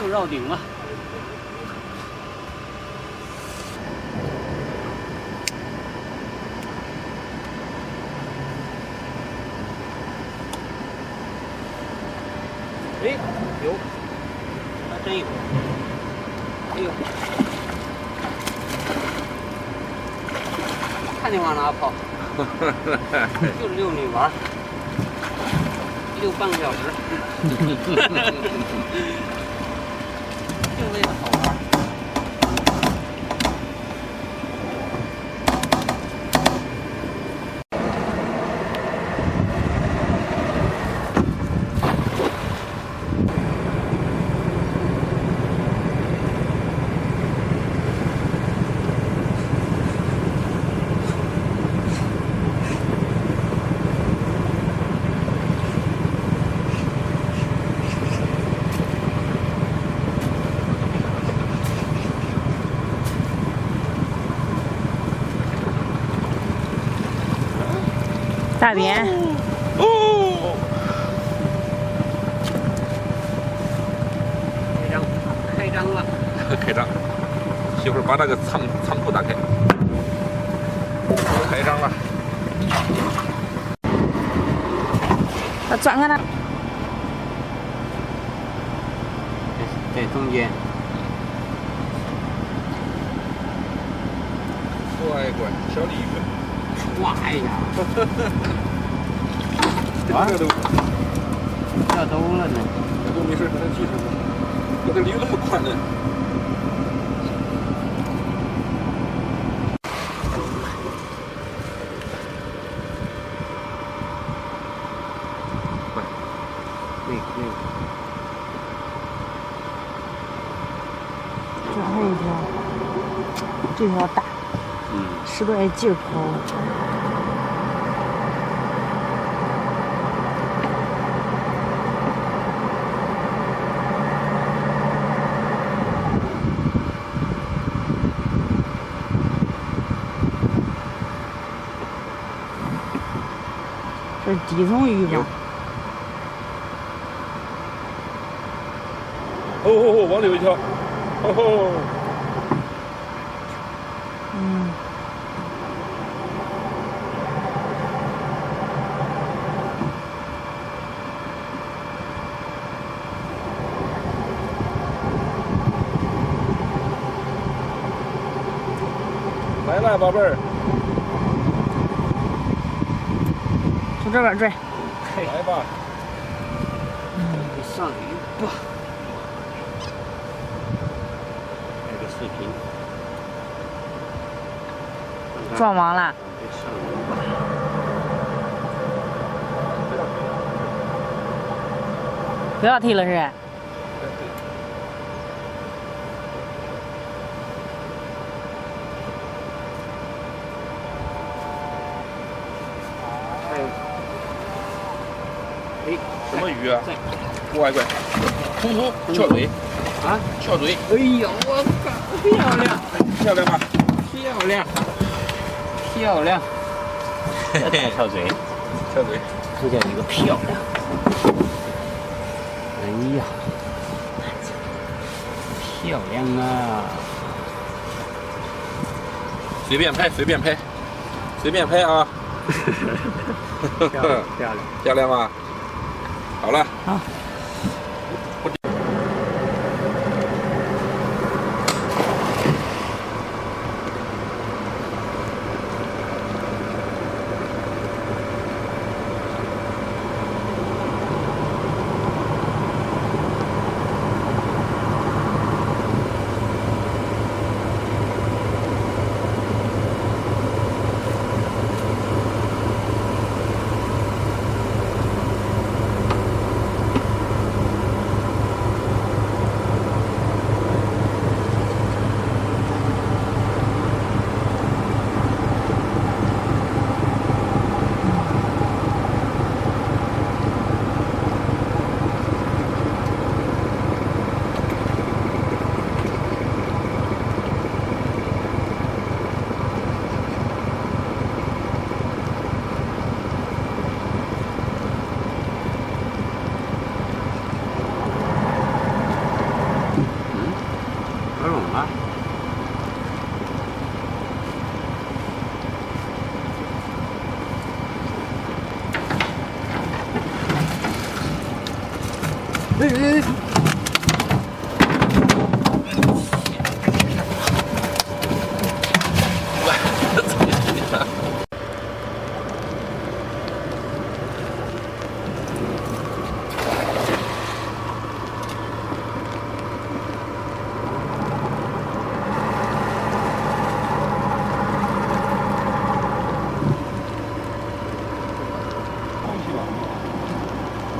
又绕顶了。哎，有，还真有。哎呦，看你往哪跑，就遛你玩，遛半个小时，就为了好玩。大边。哦，开张了，开张，一会儿把那个仓库打开，开张了。他转开了。在中间。乖乖，小鲤鱼。哇哎呀！这都这都了呢，这都没事，把它系上。这个鲤鱼那么宽呢？对。这还有一条，这条大，10多劲儿跑。这是低层鱼吧？哦，往里有一条。哦。来了，宝贝儿。从这边拽。来吧。上鱼吧。拍个视频。撞网了。上鱼吧。不要踢了是？哎，什么鱼啊？乖乖，突翘嘴啊，翘嘴。哎呦，我靠，漂亮，漂亮吧？漂亮，这才翘嘴，翘嘴，这叫一个漂亮。哎呀，漂亮啊！随便拍啊！漂亮，漂亮吗？好了。好。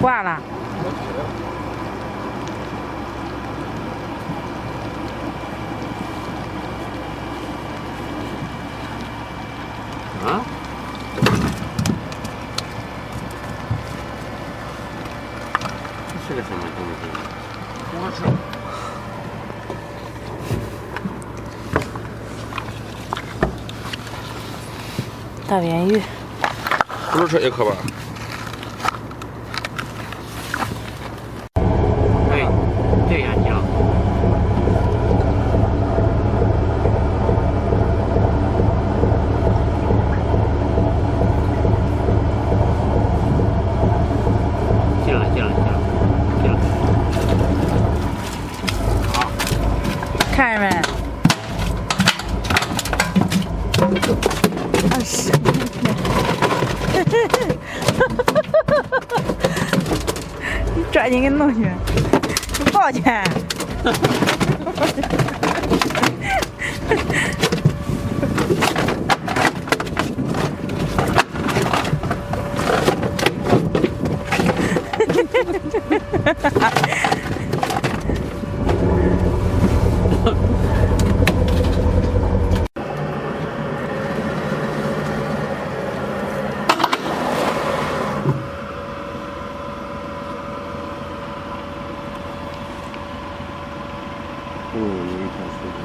挂了。啊？这是个什么东西？我吃。大扁鱼。不是吃一颗吧？对，这样行。行了，行了，行了，行了。好，看着没？啊是。你抓紧给弄去，抱歉。有一条丝线。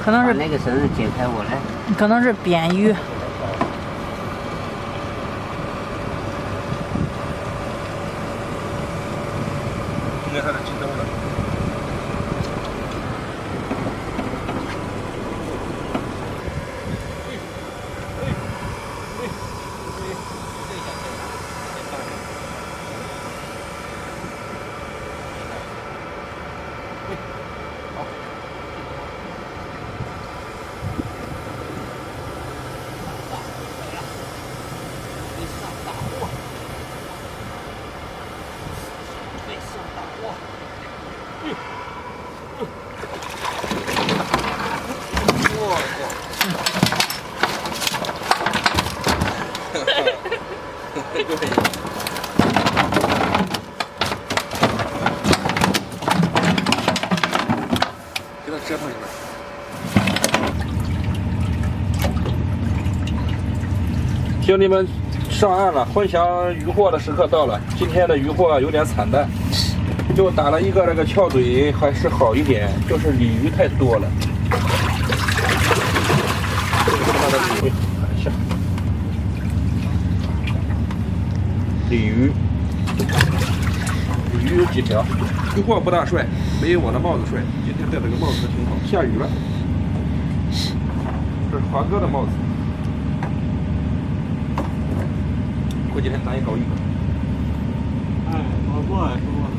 可能是把那个绳子解开我来。可能是扁鱼。应该还是金灯的。给它折腾一下。兄弟们，上岸了，分享渔获的时刻到了。今天的渔获有点惨淡，就打了一个这个翘嘴，还是好一点，就是鲤鱼太多了。这个是它的鲤鱼，看一下，鲤鱼。鲤鱼有几条？渔获不大帅，没有我的帽子帅。今天戴这个帽子挺好。下雨了，这是华哥的帽子，过几天咱也搞一个。哎，好过啊，师傅。